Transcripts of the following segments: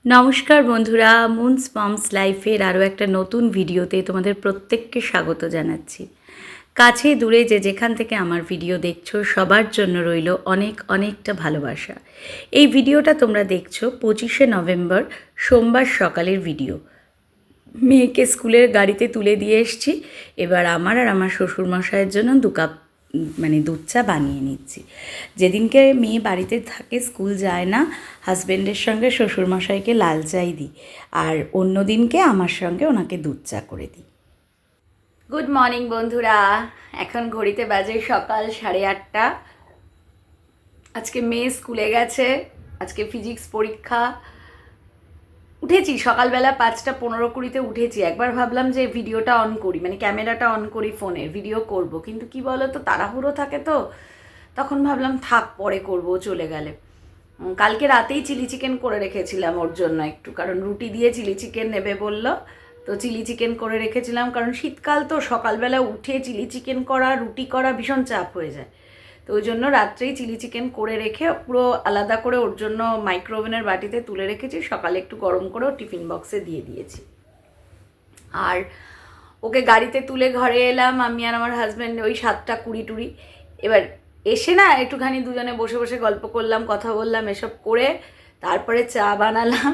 নমস্কার বন্ধুরা, moons moms লাইফের আরও একটা নতুন ভিডিওতে তোমাদের প্রত্যেককে স্বাগত জানাচ্ছি। কাছে দূরে যে যেখান থেকে আমার ভিডিও দেখছো সবার জন্য রইল অনেকটা ভালোবাসা। এই ভিডিওটা তোমরা দেখছো 25শে নভেম্বর সোমবার সকালের ভিডিও। মেয়েকে স্কুলের গাড়িতে তুলে দিয়ে এসছি। এবার আমার আর আমার শ্বশুরমশাইয়ের জন্য 2 কাপ দুধ চা বানিয়ে নিচ্ছি। যেদিনকে মেয়ে বাড়িতে থাকে, স্কুল যায় না, হাজব্যান্ডের সঙ্গে শ্বশুরমশাইকে লাল চাই দিই, আর অন্য দিনকে আমার সঙ্গে ওনাকে দুধ চা করে দিই। গুড মর্নিং বন্ধুরা, এখন ঘড়িতে বাজে সকাল 8:30। আজকে মেয়ে স্কুলে গেছে, আজকে ফিজিক্স পরীক্ষা। উঠেছি সকালবেলা 5:15-20 উঠেছি। একবার ভাবলাম যে ভিডিওটা অন করি, ক্যামেরাটা অন করি, ফোনের ভিডিও করব, কিন্তু কি বলো তো, তাড়াহুড়ো থাকে, তো তখন ভাবলাম থাক, পরে করব চলে গেলে। কালকে রাতেই চিলি চিকেন করে রেখেছিলাম ওর জন্য একটু, কারণ রুটি দিয়ে চিলি চিকেন নেবে বলল, তো চিলি চিকেন করে রেখেছিলাম। কারণ শীতকাল তো, সকালবেলা উঠে চিলি চিকেন করা, রুটি করা ভীষণ চাপ হয়ে যায়। তো ওই জন্য রাত্রেই চিলি চিকেন করে রেখে পুরো আলাদা করে ওর জন্য মাইক্রোওভেনের বাটিতে তুলে রেখেছি। সকালে একটু গরম করেও টিফিন বক্সে দিয়ে দিয়েছি। আর ওকে গাড়িতে তুলে ঘরে এলাম আমি আর আমার হাজব্যান্ড, ওই 7:20 এবার এসে না একটুখানি দুজনে বসে বসে গল্প করলাম, কথা বললাম, এসব করে তারপরে চা বানালাম।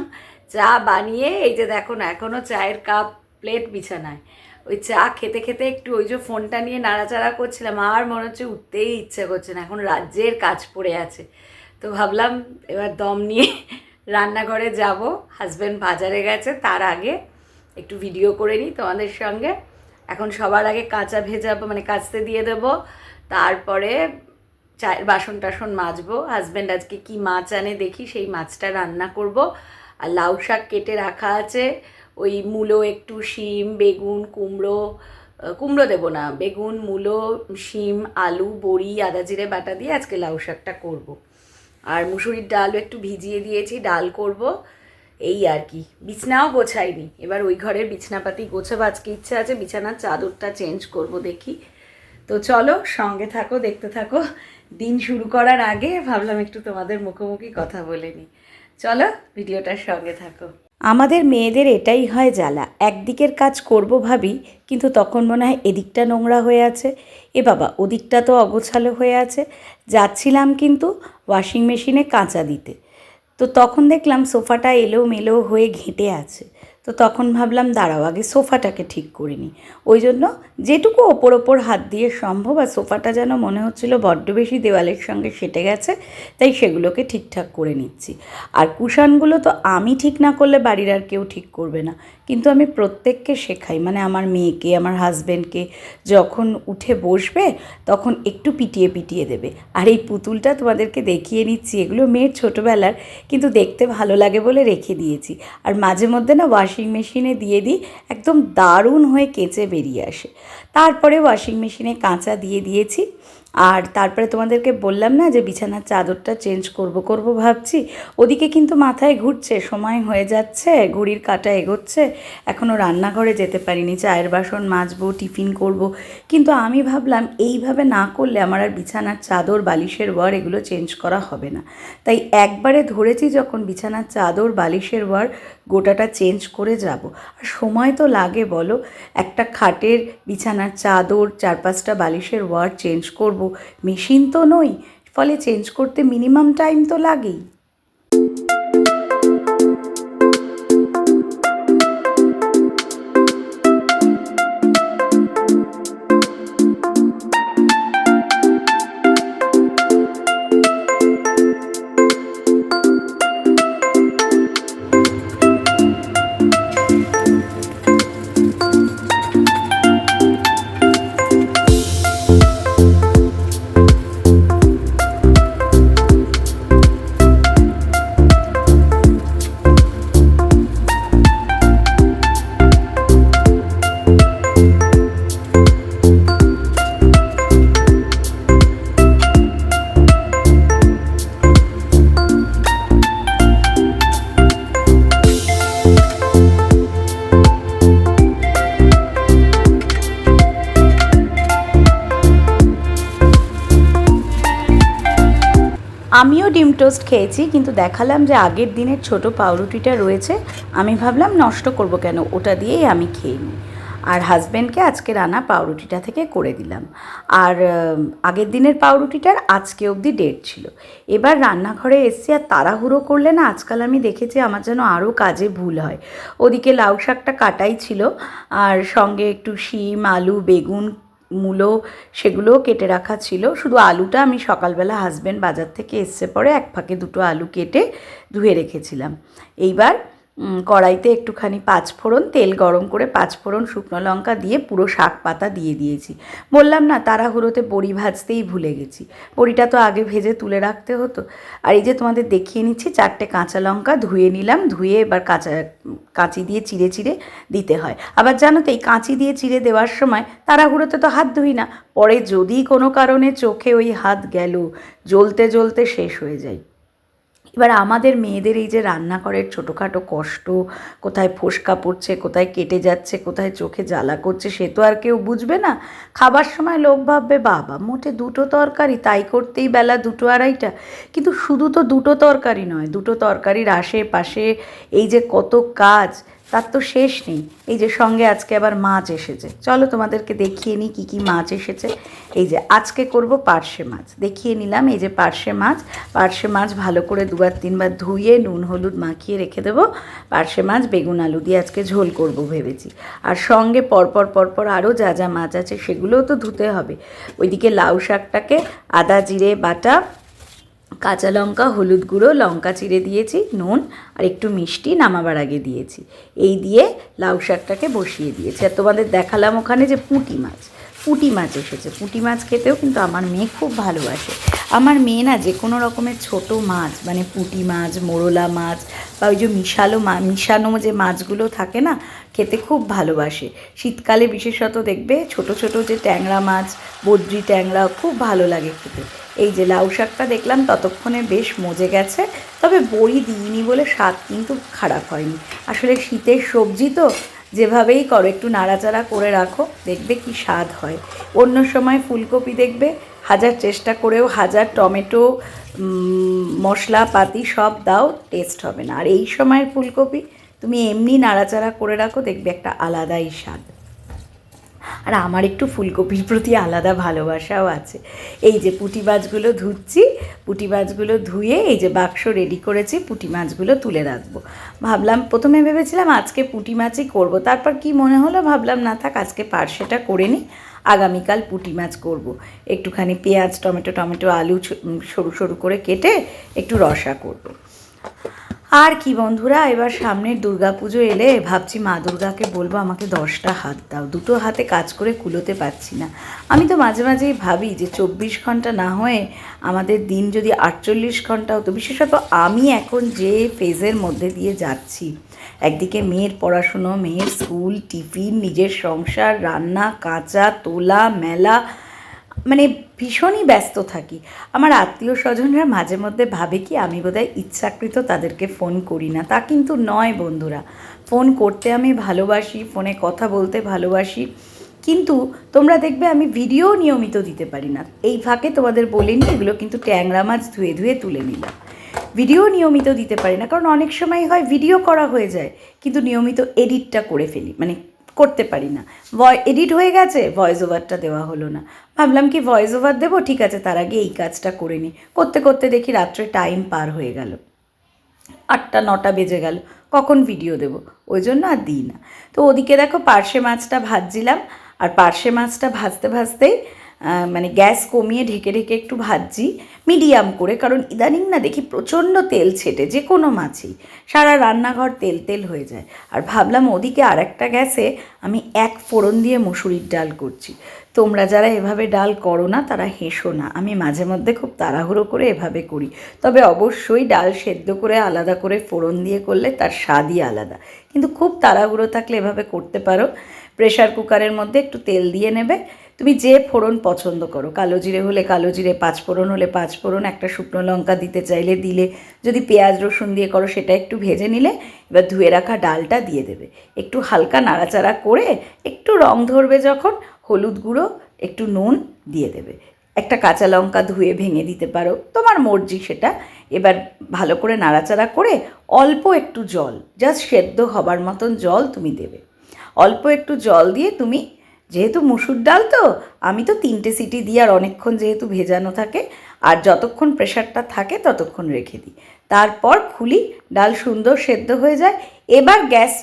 চা বানিয়ে এই যে দেখো না, এখনও চায়ের কাপ প্লেট বিছানায়। ওই চা খেতে খেতে একটু ওই যে ফোনটা নিয়ে নাড়াচাড়া করছিলাম, আর মনে হচ্ছে উঠতেই ইচ্ছে করছে না, এখন রাজ্যের কাজ পড়ে আছে। তো ভাবলাম এবার দম নিয়ে রান্নাঘরে যাব। হাজব্যান্ড বাজারে গেছে, তার আগে একটু ভিডিও করে নিই তোমাদের সঙ্গে। এখন সবার আগে কাঁচা ভেজাবো, কাচতে দিয়ে দেবো, তারপরে চায়ের বাসন টাসন মাজবো। হাজব্যান্ড আজকে কি মাছ আনে দেখি, সেই মাছটা রান্না করব। আর লাউ শাক কেটে রাখা আছে, ওই মূলো, একটু শিম, বেগুন, কুমড়ো দেবো না, বেগুন, মূলো, শিম, আলু, বড়ি, আদা জিরে বাটা দিয়ে আজকে লাউ শাকটা করব। আর মুসুরির ডালও একটু ভিজিয়ে দিয়েছি, ডাল করব। এই আর কি, বিছনাও গোছাইনি, এবার ওই ঘরের বিছনাপাতি গোছাবো। আজকে ইচ্ছা আছে বিছানার চাদরটা চেঞ্জ করব, দেখি। তো চলো সঙ্গে থাকো, দেখতে থাকো। দিন শুরু করার আগে ভাবলাম একটু তোমাদের মুখোমুখি কথা বলে নিই। চলো ভিডিওটার সঙ্গে থাকো। আমাদের মেয়েদের এটাই হয় জ্বালা, একদিকের কাজ করব ভাবি, কিন্তু তখন মনে হয় এদিকটা নোংরা হয়ে আছে, এ বাবা ওদিকটা তো অগোছালো হয়ে আছে। যাচ্ছিলাম কিন্তু ওয়াশিং মেশিনে কাঁচা দিতে, তো তখন দেখলাম সোফাটা এলোমেলো হয়ে ঘেঁটে আছে। তো তখন ভাবলাম দাঁড়াও, আগে সোফাটাকে ঠিক করে নিই। ওই জন্য যেটুকু ওপর হাত দিয়ে সম্ভব, আর সোফাটা যেন মনে হচ্ছিল বড্ড বেশি দেওয়ালের সঙ্গে সেটে গেছে, তাই সেগুলোকে ঠিকঠাক করে নিচ্ছি। আর কুশনগুলো তো আমি ঠিক না করলে বাড়ির আর কেউ ঠিক করবে না, কিন্তু আমি প্রত্যেককে শেখাই, আমার মেয়েকে, আমার হাজব্যান্ডকে, যখন উঠে বসবে তখন একটু পিটিয়ে পিটিয়ে দেবে। আর এই পুতুলটা তোমাদেরকে দেখিয়ে নিচ্ছি, এগুলো মেয়ের ছোটোবেলার, কিন্তু দেখতে ভালো লাগে বলে রেখে দিয়েছি। আর মাঝে মধ্যে না ওয়াশিং মেশিনে দিয়ে দিই, একদম দারুণ হয়ে কেচে বেরিয়ে আসে। তারপরে ওয়াশিং মেশিনে কাঁচা দিয়ে দিয়েছি। আর তারপরে তোমাদেরকে বললাম না যে বিছানার চাদরটা চেঞ্জ করব ভাবছি, ওদিকে কিন্তু মাথায় ঘুরছে, সময় হয়ে যাচ্ছে, ঘড়ির কাঁটা এগোচ্ছে, এখনও রান্নাঘরে যেতে পারিনি, চায়ের বাসন মাজবো, টিফিন করব। কিন্তু আমি ভাবলাম এইভাবে না করলে আমার আর বিছানার চাদর, বালিশের ওয়ার এগুলো চেঞ্জ করা হবে না। তাই একবারে ধরেছি যখন বিছানার চাদর, বালিশের ওয়ার গোটাটা চেঞ্জ করে যাব। আর সময় তো লাগে বলো, একটা খাটের, বিছানার চাদর, 4-5টা বালিশের ওয়ার চেঞ্জ করব, মেশিন তো নই, ফলে চেঞ্জ করতে মিনিমাম টাইম তো লাগেই। আমিও ডিম টোস্ট খেয়েছি, কিন্তু দেখালাম যে আগের দিনের ছোট পাউরুটিটা রয়েছে, আমি ভাবলাম নষ্ট করব কেন, ওটা দিয়েই আমি খেয়ে নিই। আর হাজব্যান্ডকে আজকে রান্না পাউরুটিটা থেকে করে দিলাম। আর আগের দিনের পাউরুটিটার আজকে অবধি ডেট ছিল। এবার রান্নাঘরে এসছি, আর তাড়াহুড়ো করলে না আজকাল আমি দেখেছি আমার যেন আরও কাজে ভুল হয়। ওদিকে লাউ শাকটা কাটাই ছিল, আর সঙ্গে একটু শিম, আলু, বেগুন, মূলো সেগুলোও কেটে রাখা ছিল। শুধু আলুটা আমি সকালবেলা হাজব্যান্ড বাজার থেকে এসছে পরে এক ফাঁকে দুটো আলু কেটে ধুয়ে রেখেছিলাম। এইবার কড়াইতে একটুখানি পাঁচফোড়ন, তেল গরম করে পাঁচফোড়ন, শুকনো লঙ্কা দিয়ে পুরো শাক পাতা দিয়ে দিয়েছি। বললাম না তাড়াহুড়োতে বড়ি ভাজতেই ভুলে গেছি, বড়িটা তো আগে ভেজে তুলে রাখতে হতো। আর এই যে তোমাদের দেখিয়ে নিচ্ছি, 4টে কাঁচা লঙ্কা ধুয়ে নিলাম, ধুয়ে এবার কাঁচি দিয়ে চিড়ে চিড়ে দিতে হয়। আবার জানো তো এই কাঁচি দিয়ে চিড়ে দেওয়ার সময় তাড়াহুড়োতে তো হাত ধুই না, পরে যদি কোনো কারণে চোখে ওই হাত গেল, জ্বলতে জ্বলতে শেষ হয়ে যায়। এবার আমাদের মেয়েদের এই যে রান্নাঘরের ছোটোখাটো কষ্ট, কোথায় ফোসকা পড়ছে, কোথায় কেটে যাচ্ছে, কোথায় চোখে জ্বালা করছে, সে তো আর কেউ বুঝবে না। খাবার সময় লোক ভাববে বাবা মোটে দুটো তরকারি, তাই করতেই বেলা 2টো 2:30টা। কিন্তু শুধু তো দুটো তরকারি নয়, দুটো তরকারির আশেপাশে এই যে কত কাজ, তার তো শেষ নেই। এই যে সঙ্গে আজকে আবার মাছ এসেছে, চলো তোমাদেরকে দেখিয়ে নিই কী কী মাছ এসেছে। এই যে আজকে করব পার্শে মাছ, দেখিয়ে নিলাম। এই যে পার্শে মাছ ভালো করে 2-3বার ধুয়ে নুন হলুদ মাখিয়ে রেখে দেবো। পার্শে মাছ বেগুন আলু দিয়ে আজকে ঝোল করব ভেবেছি। আর সঙ্গে পরপর আরও যা যা মাছ আছে সেগুলোও তো ধুতে হবে। ওইদিকে লাউ শাকটাকে আদা জিরে বাটা, কাঁচা লঙ্কা, হলুদ গুঁড়ো, লঙ্কা চিড়ে দিয়েছি, নুন আর একটু মিষ্টি নামাবার আগে দিয়েছি। এই দিয়ে লাউ শাকটাকে বসিয়ে দিয়েছি। আর তোমাদের দেখালাম ওখানে যে পুঁটি মাছ এসেছে। পুঁটি মাছ খেতেও কিন্তু আমার মেয়ে খুব ভালোবাসে। আমার মেয়ে না যে কোনো রকমের ছোট মাছ, মানে পুঁটি মাছ, মোরলা মাছ বা ওই যে মিশানো যে মাছগুলো থাকে না, খেতে খুব ভালোবাসে। শীতকালে বিশেষত দেখবে ছোট ছোট যে ট্যাংরা মাছ, বদ্রি ট্যাংরা খুব ভালো লাগে খেতে। এই যে লাউ শাকটা দেখলাম ততক্ষণে বেশ মজে গেছে, তবে বড়ি দিইনি বলে স্বাদ কিন্তু খারাপ হয়নি। আসলে শীতের সবজি তো যেভাবেই করো একটু নাড়াচাড়া করে রাখো, দেখবে কি স্বাদ হয়। অন্য সময় ফুলকপি দেখবে হাজার চেষ্টা করেও হাজার টমেটো মশলাপাতি সব দাও, টেস্ট হবে না। আর এই সময়ের ফুলকপি তুমি এমনি নাড়াচাড়া করে রাখো, দেখবে একটা আলাদাই স্বাদ। আর আমার একটু ফুলকপির প্রতি আলাদা ভালোবাসাও আছে। এই যে পুঁটি মাছগুলো ধুচ্ছি, পুঁটি মাছগুলো ধুয়ে এই যে বাক্স রেডি করেছি, পুঁটি মাছগুলো তুলে রাখবো। ভাবলাম, প্রথমে ভেবেছিলাম আজকে পুঁটি মাছই করব, তারপর কি মনে হলো, ভাবলাম না থাক আজকে পার্শেটা করে নিই, আগামীকাল পুঁটি মাছ করব। একটুখানি পেঁয়াজ টমেটো আলু সরু সরু করে কেটে একটু রসা করব। আর কি বন্ধুরা, এবার সামনের দুর্গাপুজো এলে ভাবছি মা দুর্গাকে বলবো আমাকে 10টা হাত দাও, দুটো হাতে কাজ করে কুলোতে পারছি না। আমি তো মাঝে মাঝেই ভাবি যে 24 ঘন্টা না হয়ে আমাদের দিন যদি 48 ঘন্টা হতো। বিশেষত আমি এখন যে ফেজের মধ্যে দিয়ে যাচ্ছি, একদিকে মেয়ের পড়াশুনো, মেয়ের স্কুল, টিফিন, নিজের সংসার, রান্না, কাঁচা তোলা, মেলা, মানে ভীষণই ব্যস্ত থাকি। আমার আত্মীয় স্বজনরা মাঝে মধ্যে ভাবে কি আমি বোধহয় ইচ্ছাকৃত তাদেরকে ফোন করি না, তা কিন্তু নয় বন্ধুরা। ফোন করতে আমি ভালোবাসি, ফোনে কথা বলতে ভালোবাসি, কিন্তু তোমরা দেখবে আমি ভিডিও নিয়মিত দিতে পারি না। এই ফাঁকে তোমাদের বলিনি, এগুলো কিন্তু ট্যাংরা মাছ ধুয়ে ধুয়ে তুলে নিলাম। ভিডিও নিয়মিত দিতে পারি না, কারণ অনেক সময় হয় ভিডিও করা হয়ে যায় কিন্তু নিয়মিত এডিটটা করে ফেলি, মানে করতে পারি না। এডিট হয়ে গেছে, ভয়েস ওভারটা দেওয়া হলো না। ভাবলাম কি ভয়েস ওভার দেবো, ঠিক আছে তার আগে এই কাজটা করে নিই। করতে করতে দেখি রাত্রে টাইম পার হয়ে গেল, 8টা 9টা বেজে গেল, কখন ভিডিও দেব, ওই জন্য আর দিই না। তো ওদিকে দেখো পার্শে মাছটা ভাজছিলাম, আর পার্শে মাছটা ভাজতে ভাজতেই মানে গ্যাস কমিয়ে ঢেকে ঢেকে একটু ভাজছি মিডিয়াম করে, কারণ ইদানিং না দেখি প্রচণ্ড তেল ছেটে যে কোনো মাছই, সারা রান্নাঘর তেল তেল হয়ে যায়। আর ভাবলাম ওদিকে আরেকটা গ্যাসে আমি এক ফোড়ন দিয়ে মুসুরির ডাল করছি। তোমরা যারা এভাবে ডাল করো না তারা হেসো না, আমি মাঝে মধ্যে খুব তাড়াহুড়ো করে এভাবে করি। তবে অবশ্যই ডাল সেদ্ধ করে আলাদা করে ফোড়ন দিয়ে করলে তার স্বাদই আলাদা, কিন্তু খুব তাড়াহুড়ো থাকলে এভাবে করতে পারো। প্রেশার কুকারের মধ্যে একটু তেল দিয়ে নেবে, তুমি যে ফোড়ন পছন্দ করো, কালো জিরে হলে কালো জিরে, পাঁচফোড়ন হলে পাঁচফোড়ন, একটা শুকনো লঙ্কা দিতে চাইলে দিলে, যদি পেঁয়াজ রসুন দিয়ে করো সেটা একটু ভেজে নিলে, এবার ধুয়ে রাখা ডালটা দিয়ে দেবে। একটু হালকা নাড়াচাড়া করে একটু রং ধরবে যখন, হলুদ গুঁড়ো একটু নুন দিয়ে দেবে। একটা কাঁচা লঙ্কা ধুয়ে ভেঙে দিতে পারো, তোমার মর্জি সেটা। এবার ভালো করে নাড়াচাড়া করে অল্প একটু জল, জাস্ট সেদ্ধ হবার মতন জল তুমি দেবে। অল্প একটু জল দিয়ে তুমি, যেহেতু মুসুর ডাল তো, আমি তো 3টে সিটি দিই, আর অনেকক্ষণ যেহেতু ভেজানো থাকে, আর যতক্ষণ প্রেশারটা থাকে ততক্ষণ রেখে দিই। তারপর খুলি, ডাল সুন্দর সেদ্ধ হয়ে যায়। এবার গ্যাস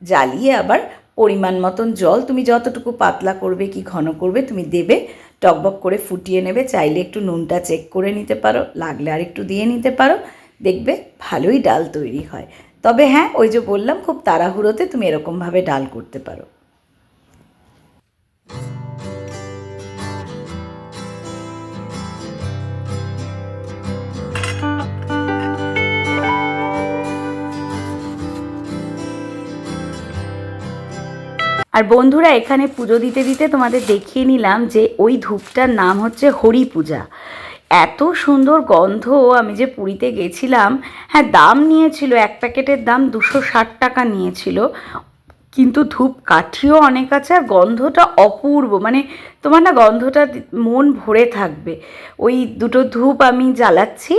জ্বালিয়ে আবার পরিমাণ মতন জল, তুমি যতটুকু পাতলা করবে কি ঘন করবে তুমি দেবে, টকবক করে ফুটিয়ে নেবে। চাইলে একটু নুনটা চেক করে নিতে পারো, লাগলে আর একটু দিয়ে নিতে পারো, দেখবে ভালোই ডাল তৈরি হয়। তবে হ্যাঁ, ওই যে বললাম, খুব তাড়াহুড়োতে তুমি এরকমভাবে ডাল করতে পারো। আর বন্ধুরা, এখানে পুজো দিতে দিতে তোমাদের দেখিয়ে নিলাম যে ওই ধূপটার নাম হচ্ছে হরি পূজা। এত সুন্দর গন্ধ। আমি যে পুরীতে গেছিলাম, হ্যাঁ দাম নিয়েছিল, এক প্যাকেটের দাম 260 টাকা নিয়েছিল, কিন্তু ধূপ কাঠিও অনেক আছে, আর গন্ধটা অপূর্ব। মানে তোমার না গন্ধটা মন ভরে থাকবে। ওই দুটো ধূপ আমি জ্বালাচ্ছি,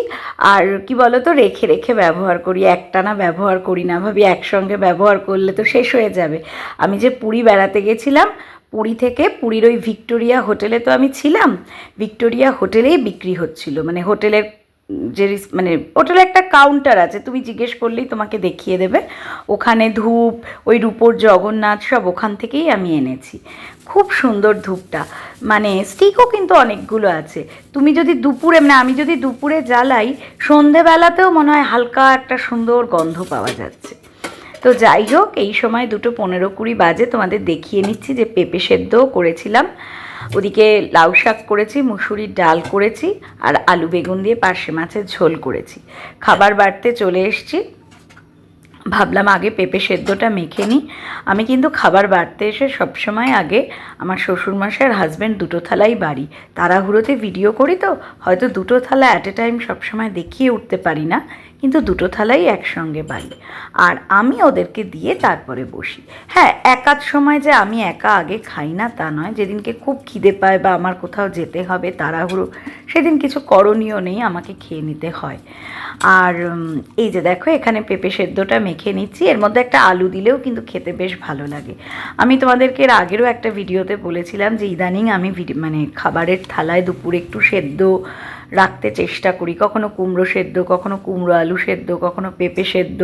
আর কি বলো তো, রেখে রেখে ব্যবহার করি, একটানা ব্যবহার করি না, ভাবি একসঙ্গে ব্যবহার করলে তো শেষ হয়ে যাবে। আমি যে পুরী বেড়াতে গেছিলাম, পুরী থেকে পুরীর ওই ভিক্টোরিয়া হোটেলে তো আমি ছিলাম, ভিক্টোরিয়া হোটেলেই বিক্রি হচ্ছিল, মানে হোটেলের যে মানে হোটেলে একটা কাউন্টার আছে, তুমি জিজ্ঞেস করলেই তোমাকে দেখিয়ে দেবে। ওখানে ধূপ, ওই রূপোর জগন্নাথ সব ওখান থেকেই আমি এনেছি। খুব সুন্দর ধূপটা, মানে স্টিকও কিন্তু অনেকগুলো আছে। তুমি যদি দুপুরে, মানে আমি যদি দুপুরে জ্বালাই, সন্ধেবেলাতেও মনে হয় হালকা একটা সুন্দর গন্ধ পাওয়া যাচ্ছে। তো যাই হোক, এই সময় 2:15-20 বাজে, তোমাদের দেখিয়ে নিচ্ছি যে পেঁপে সেদ্ধও করেছিলাম, ওদিকে লাউ শাক করেছি, মুসুরির ডাল করেছি, আর আলু বেগুন দিয়ে পার্শে মাছের ঝোল করেছি। খাবার বাড়তে চলে এসেছি, ভাবলাম আগে পেঁপে সেদ্ধটা মেখে নিই। আমি কিন্তু খাবার বাড়তে এসে সবসময় আগে আমার শ্বশুরমশাই আর হাজব্যান্ড 2টো থালাই বাড়ি। তাড়াহুড়োতে ভিডিও করি তো, হয়তো 2টো থালা অ্যাট এ টাইম সবসময় দেখিয়ে উঠতে পারি না, কিন্তু 2টো থালাই একসঙ্গে বাড়ি, আর আমি ওদেরকে দিয়ে তারপরে বসি। হ্যাঁ, একাধ সময় যে আমি একা আগে খাই না তা নয়, যেদিনকে খুব খিদে পায় বা আমার কোথাও যেতে হবে তাড়াহুড়ো, সেদিন কিছু করণীয় নেই, আমাকে খেয়ে নিতে হয়। আর এই যে দেখো, এখানে পেঁপে সেদ্ধটা মেখে নিচ্ছি, এর মধ্যে একটা আলু দিলেও কিন্তু খেতে বেশ ভালো লাগে। আমি তোমাদেরকে এর আগেরও একটা ভিডিওতে বলেছিলাম যে ইদানিং আমি মানে খাবারের থালায় দুপুরে একটু সেদ্ধ রাখতে চেষ্টা করি, কখনো কুমড়ো সেদ্ধ, কখনো কুমড়ো আলু সেদ্ধ, কখনো পেঁপে সেদ্ধ,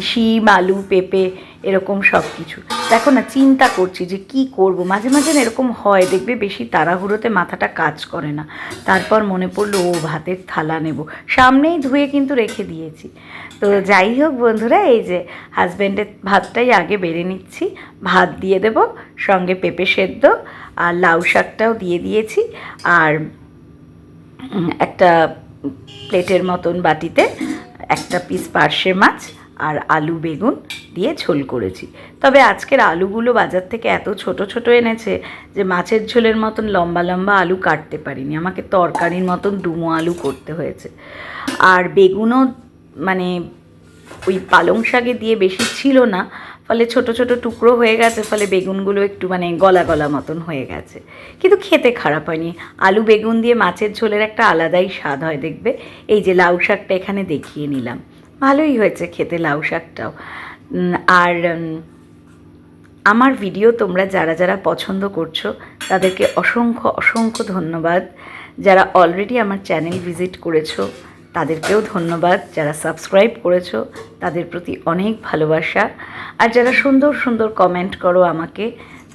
শিম আলু পেঁপে এরকম সব কিছু। দেখো না, চিন্তা করছি যে কি করব, মাঝে মাঝে এরকম হয়, দেখবে বেশি তাড়াহুড়োতে মাথাটা কাজ করে না, তারপর মনে পড়লো ও ভাতের থালা নেব, সামনেই ধুয়ে কিন্তু রেখে দিয়েছি। তো যাই হোক বন্ধুরা, এই যে হাজব্যান্ডের ভাতটাই আগে বেড়ে নিচ্ছি, ভাত দিয়ে দেব, সঙ্গে পেঁপে সেদ্ধ আর লাউ শাকটাও দিয়ে দিয়েছি, আর একটা প্লেটের মতন বাটিতে একটা পিস পার্শে মাছ আর আলু বেগুন দিয়ে ঝোল করেছি। তবে আজকের আলুগুলো বাজার থেকে এত ছোট ছোট এনেছে যে মাছের ঝোলের মতন লম্বা লম্বা আলু কাটতে পারিনি, আমাকে তরকারির মতন ডুমো আলু করতে হয়েছে। আর বেগুনও মানে ওই পালং শাকে দিয়ে বেশি ছিল না, ফলে ছোট ছোট টুকরো হয়ে গেছে, ফলে বেগুনগুলো একটু মানে গলা গলা মতন হয়ে গেছে, কিন্তু খেতে খারাপ হয়নি। আলু বেগুন দিয়ে মাছের ঝোলের একটা আলাদাই স্বাদ হয়, দেখবে। এই যে লাউ শাকটা এখানে দেখিয়ে নিলাম, ভালোই হয়েছে খেতে লাউ শাকটাও। আর আমার ভিডিও তোমরা যারা যারা পছন্দ করছো তাদেরকে অসংখ্য অসংখ্য ধন্যবাদ। যারা অলরেডি আমার চ্যানেল ভিজিট করেছো তাদেরকেও ধন্যবাদ, যারা সাবস্ক্রাইব করেছো তাদের প্রতি অনেক ভালোবাসা, আর যারা সুন্দর সুন্দর কমেন্ট করো আমাকে,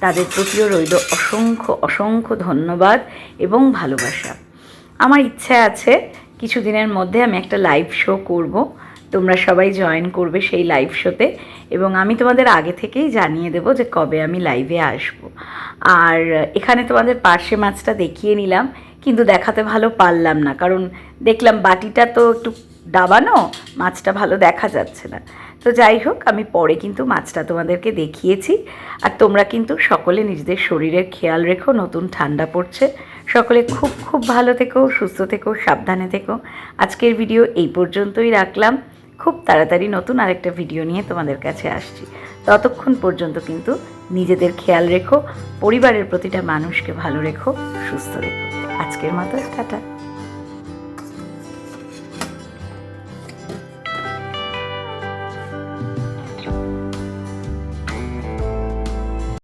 তাদের প্রতিও রইল অসংখ্য অসংখ্য ধন্যবাদ এবং ভালোবাসা। আমার ইচ্ছা আছে কিছুদিনের মধ্যে আমি একটা লাইভ শো করব, তোমরা সবাই জয়েন করবে সেই লাইভ শোতে, এবং আমি তোমাদের আগে থেকেই জানিয়ে দেবো যে কবে আমি লাইভে আসব। আর এখানে তোমাদের পার্শে মাছটা দেখিয়ে নিলাম, কিন্তু দেখাতে ভালো পারলাম না, কারণ দেখলাম বাটিটা তো একটু দাবানো, মাছটা ভালো দেখা যাচ্ছে না। তো যাই হোক, আমি পরে কিন্তু মাছটা তোমাদেরকে দেখিয়েছি। আর তোমরা কিন্তু সকলে নিজেদের শরীরের খেয়াল রেখো, নতুন ঠান্ডা পড়ছে, সকলে খুব খুব ভালো থেকো, সুস্থ থেকো, সাবধানে থেকো। আজকের ভিডিও এই পর্যন্তই রাখলাম, খুব তাড়াতাড়ি নতুন আরেকটা ভিডিও নিয়ে তোমাদের কাছে আসছি। ততক্ষণ পর্যন্ত কিন্তু নিজেদের খেয়াল রেখো, পরিবারের প্রতিটা মানুষকে ভালো রেখো, সুস্থ রেখো। আজকের মতো টাটা।